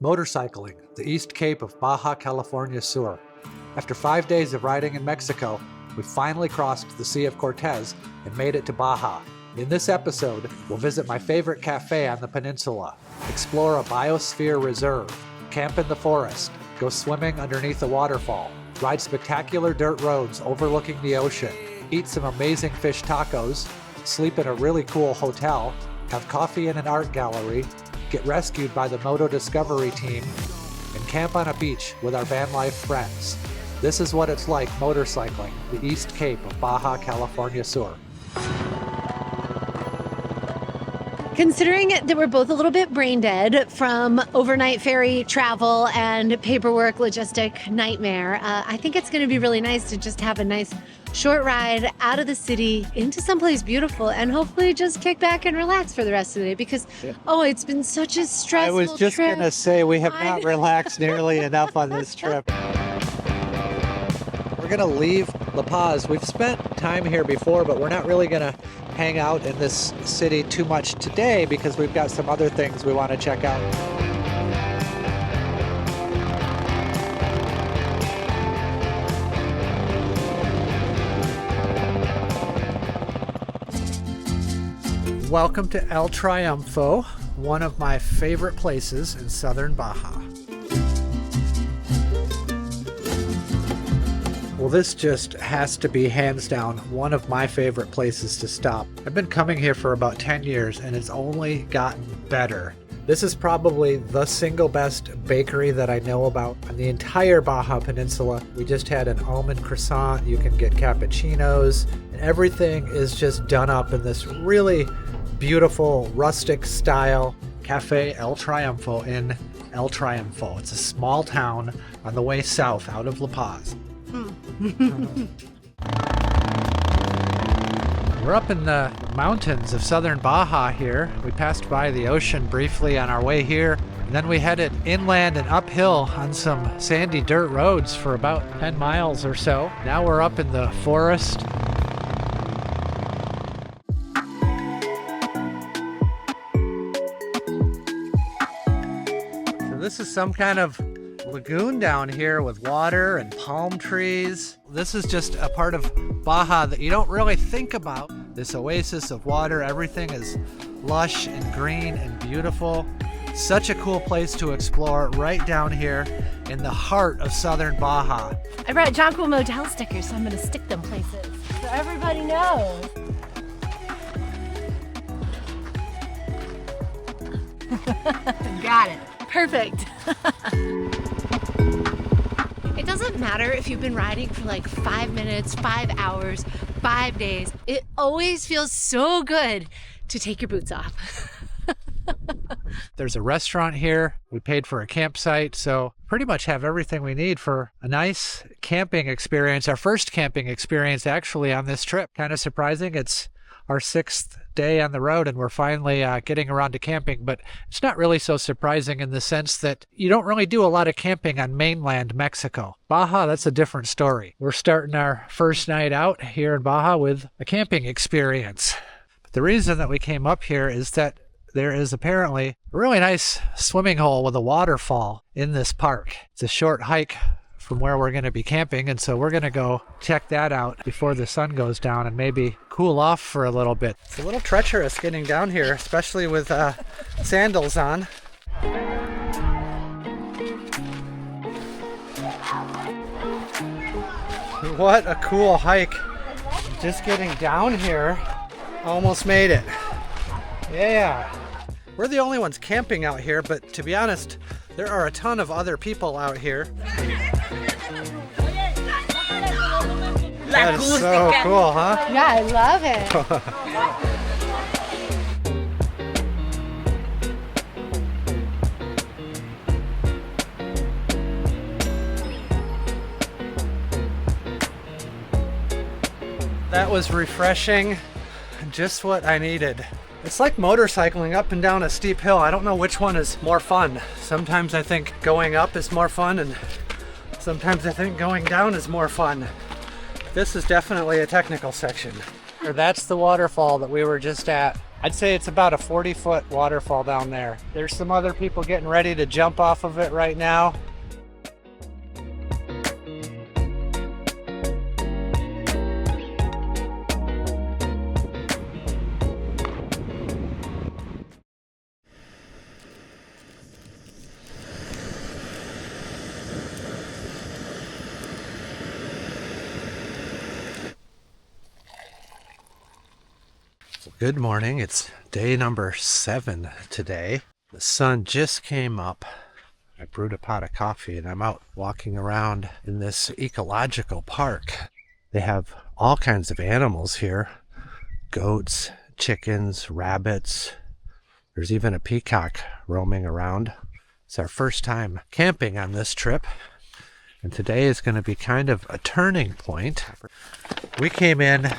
Motorcycling, the East Cape of Baja California Sur. After 5 days of riding in Mexico, we finally crossed the Sea of Cortez and made it to Baja. In this episode, we'll visit my favorite cafe on the peninsula, explore a biosphere reserve, camp in the forest, go swimming underneath a waterfall, ride spectacular dirt roads overlooking the ocean, eat some amazing fish tacos, sleep in a really cool hotel, have coffee in an art gallery, get rescued by the Moto Discovery team, and camp on a beach with our van life friends. This is what it's like motorcycling the East Cape of Baja California Sur. Considering that we're both a little bit brain dead from overnight ferry travel and paperwork logistic nightmare, I think it's going to be really nice to just have a nice short ride out of the city into someplace beautiful and hopefully just kick back and relax for the rest of the day because, it's been such a stressful trip. I was just going to say, we have not relaxed nearly enough on this trip. We're going to leave La Paz. We've spent time here before, but we're not really going to hang out in this city too much today because we've got some other things we want to check out. Welcome to El Triunfo, one of my favorite places in southern Baja. Well, this just has to be hands down one of my favorite places to stop. I've been coming here for about 10 years and it's only gotten better. This is probably the single best bakery that I know about on the entire Baja Peninsula. We just had an almond croissant, you can get cappuccinos, and everything is just done up in this really beautiful rustic style Cafe El Triunfo in El Triunfo. It's a small town on the way south out of La Paz. We're up in the mountains of southern Baja here. We passed by the ocean briefly on our way here, and then we headed inland and uphill on some sandy dirt roads for about 10 miles or so. Now we're up in the forest. So this is some kind of lagoon down here with water and palm trees. This is just a part of Baja that you don't really think about. This oasis of water, everything is lush and green and beautiful. Such a cool place to explore right down here in the heart of southern Baja. I brought Jonquil Motel stickers, so I'm going to stick them places so everybody knows. Got it. Perfect. It doesn't matter if you've been riding for like 5 minutes, 5 hours, 5 days. It always feels so good to take your boots off. There's a restaurant here. We paid for a campsite, so pretty much have everything we need for a nice camping experience. Our first camping experience actually on this trip. Kind of surprising. It's our 6th day on the road and we're finally getting around to camping, but it's not really so surprising in the sense that you don't really do a lot of camping on mainland Mexico. Baja, that's a different story. We're starting our first night out here in Baja with a camping experience. But the reason that we came up here is that there is apparently a really nice swimming hole with a waterfall in this park. It's a short hike from where we're going to be camping, and so we're going to go check that out before the sun goes down and maybe cool off for a little bit. It's a little treacherous getting down here, especially with sandals on. What a cool hike. Just getting down here, almost made it. Yeah. We're the only ones camping out here, but to be honest, there are a ton of other people out here. That is so cool, huh? Yeah, I love it. That was refreshing. Just what I needed. It's like motorcycling up and down a steep hill. I don't know which one is more fun. Sometimes I think going up is more fun, and sometimes I think going down is more fun. This is definitely a technical section. That's the waterfall that we were just at. I'd say it's about a 40-foot waterfall down there. There's some other people getting ready to jump off of it right now. Good morning. It's day number 7 today. The sun just came up. I brewed a pot of coffee and I'm out walking around in this ecological park. They have all kinds of animals here. Goats, chickens, rabbits. There's even a peacock roaming around. It's our first time camping on this trip. And today is going to be kind of a turning point. We came in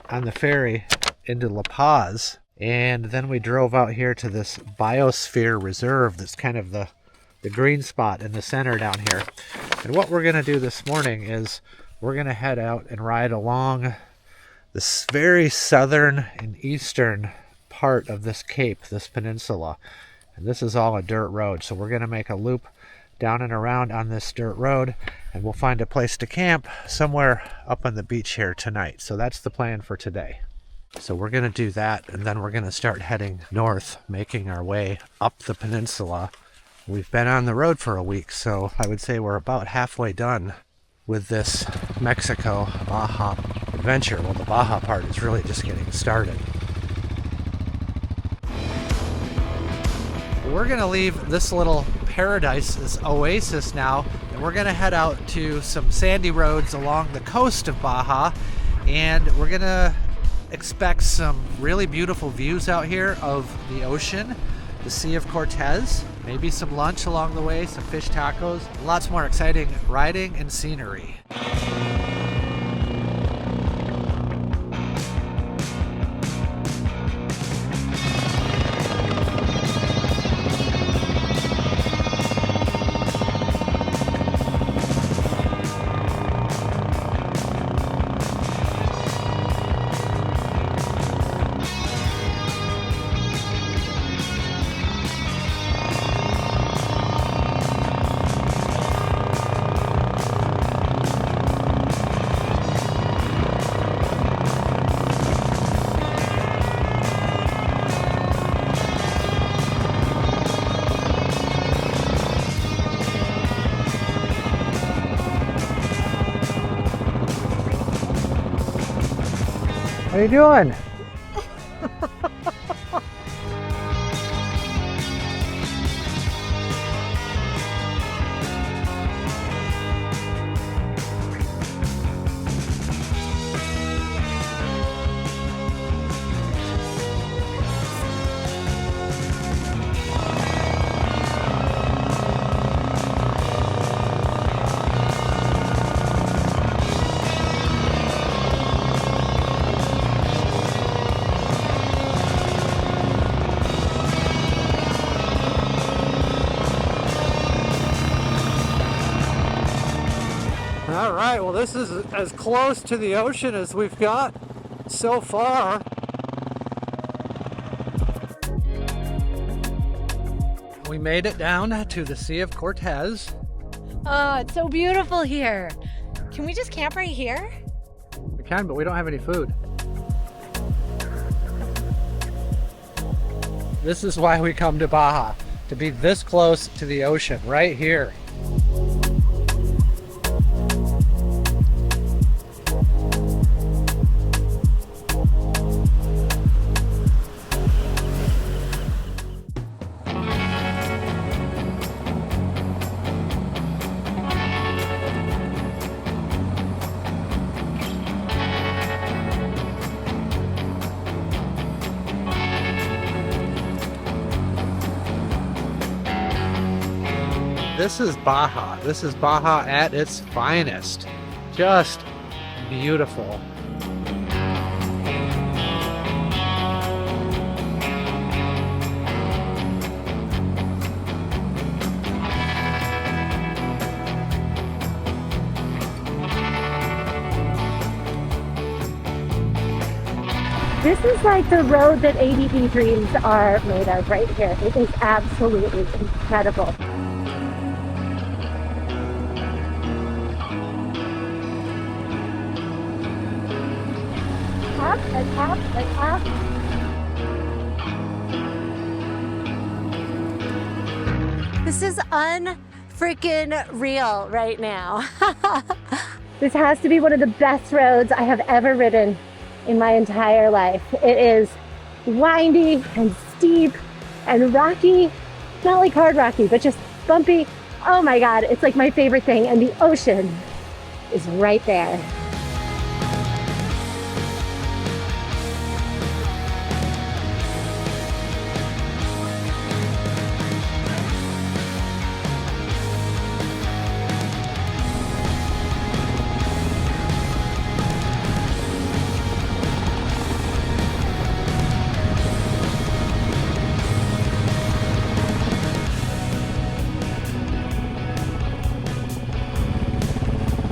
on the ferry into La Paz, and then we drove out here to this Biosphere Reserve that's kind of the green spot in the center down here. And what we're going to do this morning is we're going to head out and ride along this very southern and eastern part of this cape, this peninsula. And this is all a dirt road, so we're going to make a loop down and around on this dirt road, and we'll find a place to camp somewhere up on the beach here tonight. So that's the plan for today. So we're going to do that, and then we're going to start heading north, making our way up the peninsula. We've been on the road for a week, so I would say we're about halfway done with this Mexico Baja adventure. Well, the Baja part is really just getting started. We're going to leave this little paradise, this oasis now, and we're going to head out to some sandy roads along the coast of Baja, and we're going to expect some really beautiful views out here of the ocean, the Sea of Cortez, maybe some lunch along the way, some fish tacos, lots more exciting riding and scenery. What are you doing? All right, well, this is as close to the ocean as we've got so far. We made it down to the Sea of Cortez. Oh, it's so beautiful here. Can we just camp right here? We can, but we don't have any food. This is why we come to Baja, to be this close to the ocean, right here. This is Baja. This is Baja at its finest. Just beautiful. This is like the road that ADD dreams are made of right here. It is absolutely incredible. Up and up and up. This is unfreaking real right now. This has to be one of the best roads I have ever ridden in my entire life. It is windy and steep and rocky. Not like hard rocky, but just bumpy. Oh my God, it's like my favorite thing. And the ocean is right there.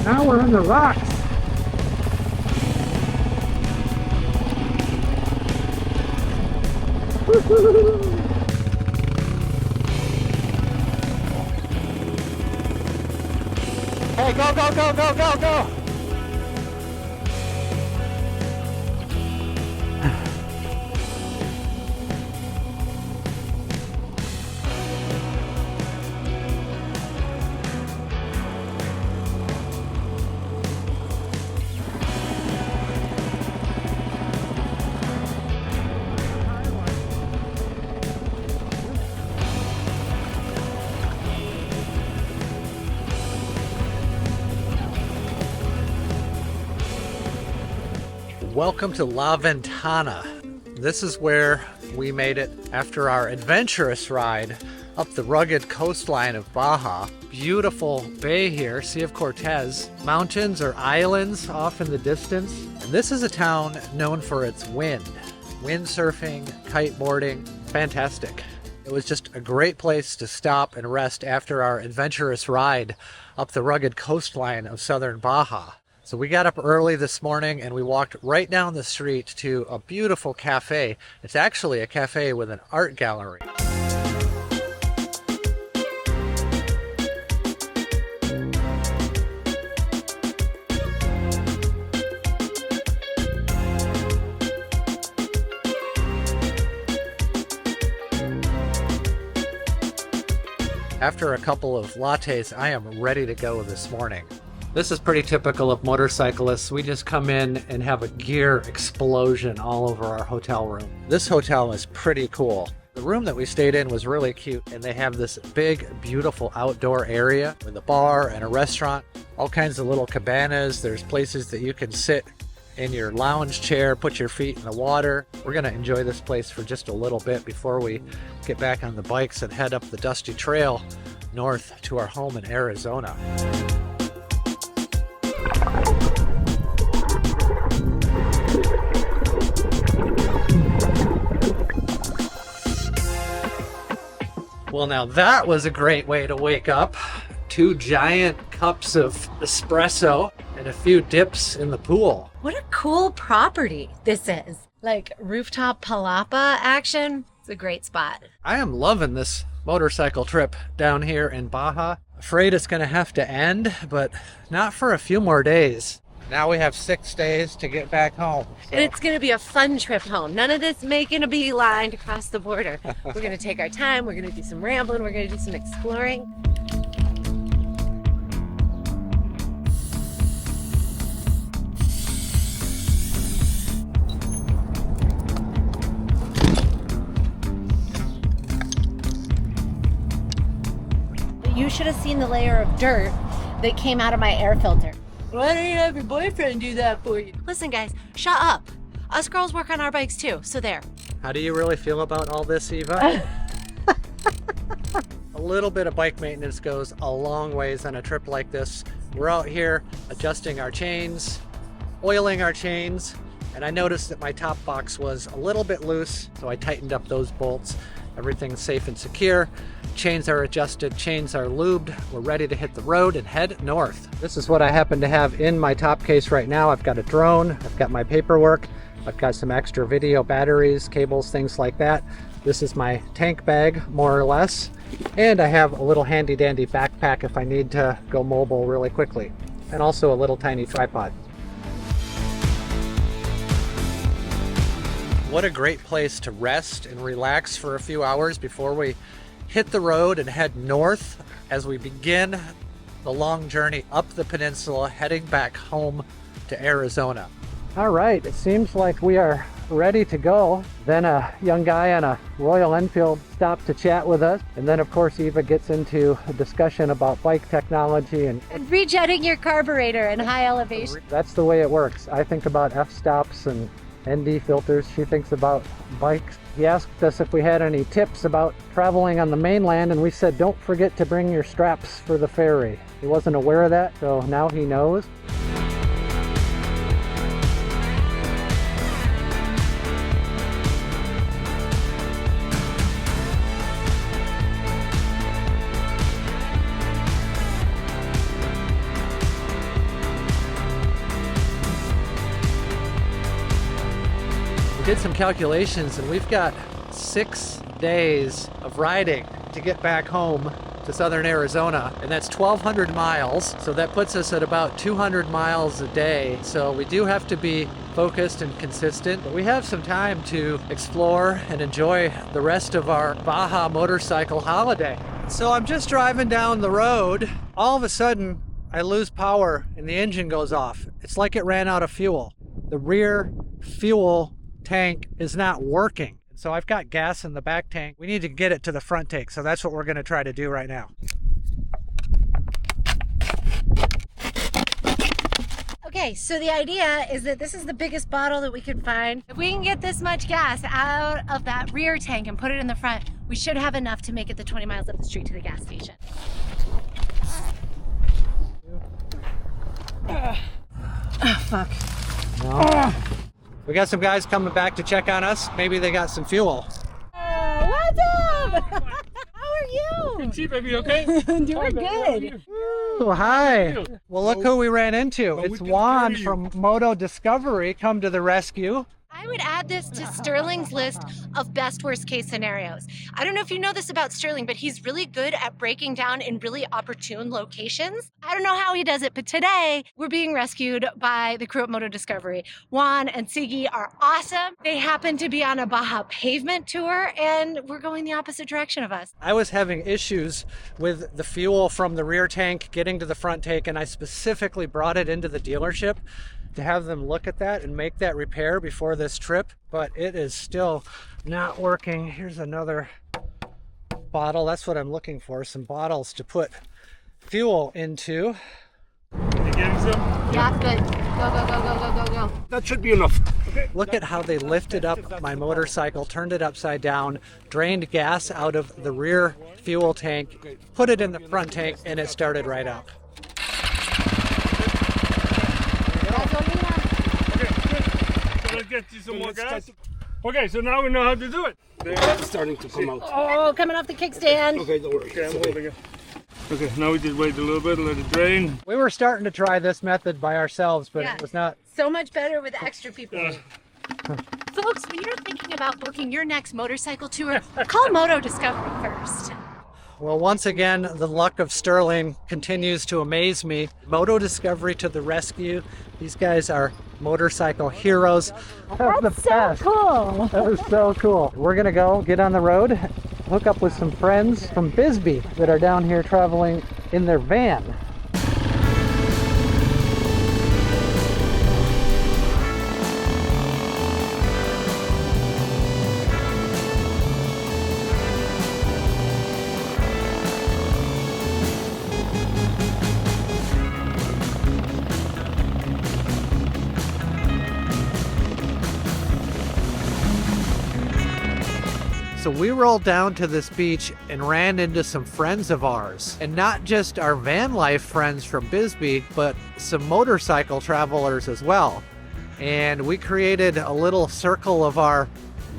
Now we're on the rocks. Hey, go, go, go, go, go, go! Welcome to La Ventana. This is where we made it after our adventurous ride up the rugged coastline of Baja. Beautiful bay here, Sea of Cortez. Mountains or islands off in the distance. And this is a town known for its wind. Windsurfing, kiteboarding, fantastic. It was just a great place to stop and rest after our adventurous ride up the rugged coastline of southern Baja. So we got up early this morning and we walked right down the street to a beautiful cafe. It's actually a cafe with an art gallery. After a couple of lattes, I am ready to go this morning. This is pretty typical of motorcyclists. We just come in and have a gear explosion all over our hotel room. This hotel is pretty cool. The room that we stayed in was really cute, and they have this big, beautiful outdoor area with a bar and a restaurant, all kinds of little cabanas. There's places that you can sit in your lounge chair, put your feet in the water. We're gonna enjoy this place for just a little bit before we get back on the bikes and head up the dusty trail north to our home in Arizona. Well, now that was a great way to wake up. 2 giant cups of espresso and a few dips in the pool. What a cool property this is. Like rooftop palapa action. It's a great spot. I am loving this motorcycle trip down here in Baja. Afraid it's gonna have to end, but not for a few more days. Now we have 6 days to get back home. So. And it's going to be a fun trip home. None of this making a beeline to cross the border. We're going to take our time. We're going to do some rambling. We're going to do some exploring. You should have seen the layer of dirt that came out of my air filter. Why don't you have your boyfriend do that for you? Listen, guys, shut up. Us girls work on our bikes too, so there. How do you really feel about all this, Eva? A little bit of bike maintenance goes a long ways on a trip like this. We're out here adjusting our chains, oiling our chains, and I noticed that my top box was a little bit loose, so I tightened up those bolts. Everything's safe and secure. Chains are adjusted, chains are lubed. We're ready to hit the road and head north. This is what I happen to have in my top case right now. I've got a drone, I've got my paperwork, I've got some extra video batteries, cables, things like that. This is my tank bag, more or less. And I have a little handy dandy backpack if I need to go mobile really quickly. And also a little tiny tripod. What a great place to rest and relax for a few hours before we hit the road and head north as we begin the long journey up the peninsula, heading back home to Arizona. All right, it seems like we are ready to go. Then a young guy on a Royal Enfield stopped to chat with us. And then of course Eva gets into a discussion about bike technology and rejetting your carburetor in high elevation. That's the way it works. I think about f-stops and ND filters. She thinks about bikes. He asked us if we had any tips about traveling on the mainland, and we said don't forget to bring your straps for the ferry. He wasn't aware of that, so now he knows. Did some calculations and we've got 6 days of riding to get back home to southern Arizona, and that's 1,200 miles. So that puts us at about 200 miles a day. So we do have to be focused and consistent, but we have some time to explore and enjoy the rest of our Baja motorcycle holiday. So I'm just driving down the road. All of a sudden I lose power and the engine goes off. It's like it ran out of fuel. The rear fuel tank is not working. So I've got gas in the back tank. We need to get it to the front tank. So that's what we're going to try to do right now. Okay, so the idea is that this is the biggest bottle that we can find. If we can get this much gas out of that rear tank and put it in the front, we should have enough to make it the 20 miles up the street to the gas station. Oh, fuck. No. We got some guys coming back to check on us. Maybe they got some fuel. What's up? How are you? Good, Chief, are you okay? Doing good. Oh, hi. Well, look who we ran into. we It's can Juan carry you. from Moto Discovery come to the rescue. I would add this to Sterling's list of best worst case scenarios. I don't know if you know this about Sterling, but he's really good at breaking down in really opportune locations. I don't know how he does it, but today we're being rescued by the crew at Moto Discovery. Juan and Siggy are awesome. They happen to be on a Baja pavement tour and we're going the opposite direction of us. I was having issues with the fuel from the rear tank getting to the front tank, and I specifically brought it into the dealership to have them look at that and make that repair before this trip, but it is still not working. Here's another bottle. That's what I'm looking for, some bottles to put fuel into. You getting some? Yeah, good. Go. That should be enough. Okay. Look at how they lifted up my motorcycle, turned it upside down, drained gas out of the rear fuel tank, put it in the front tank, and it started right up. Let's get you some more gas. Okay, so now we know how to do it. It's starting to come out. Oh, coming off the kickstand. Okay, don't worry. Okay, I'm holding it. Okay, now we just wait a little bit, let it drain. We were starting to try this method by ourselves, but Yeah. it was not. So much better with extra people. Folks, when you're thinking about booking your next motorcycle tour, call Moto Discovery first. Well, once again, the luck of Sterling continues to amaze me. Moto Discovery to the rescue. These guys are motorcycle heroes. That was the best. Cool. That was so cool. We're gonna go get on the road, hook up with some friends from Bisbee that are down here traveling in their van. So we rolled down to this beach and ran into some friends of ours, and not just our van life friends from Bisbee, but some motorcycle travelers as well. And we created a little circle of our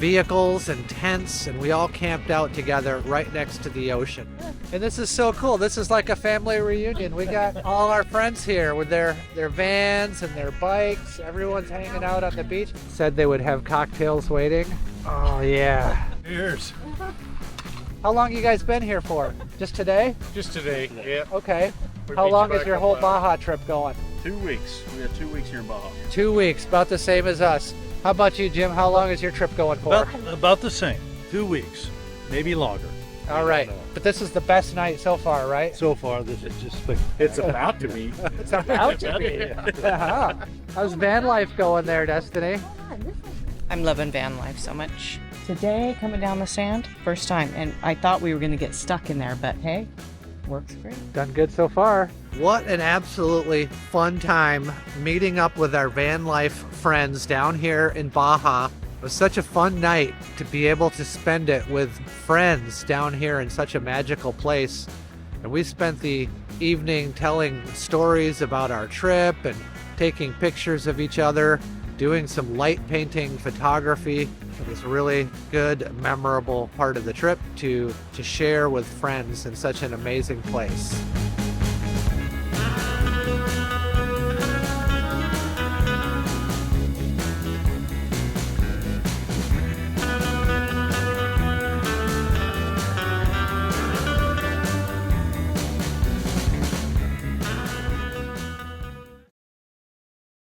vehicles and tents, and we all camped out together right next to the ocean. And this is so cool. This is like a family reunion. We got all our friends here with their vans and their bikes. Everyone's hanging out on the beach. Said they would have cocktails waiting. Oh yeah. Cheers. How long you guys been here for? Just today? Just today. Yeah. Okay. We're How beach long is back your up whole by Baja trip going? 2 weeks. We got 2 weeks here in Baja. 2 weeks, about the same as us. How about you, Jim? How long is your trip going for? About the same. 2 weeks, maybe longer. All right. But this is the best night so far, right? So far, this is just It's about to be. It's about to be. Uh-huh. How's van life going there, Destiny? I'm loving van life so much. Today, coming down the sand, first time, and I thought we were going to get stuck in there, but hey, works great. Done good so far. What an absolutely fun time meeting up with our van life friends down here in Baja. It was such a fun night to be able to spend it with friends down here in such a magical place. And we spent the evening telling stories about our trip and taking pictures of each other, doing some light painting photography. It was a really good, memorable part of the trip to share with friends in such an amazing place.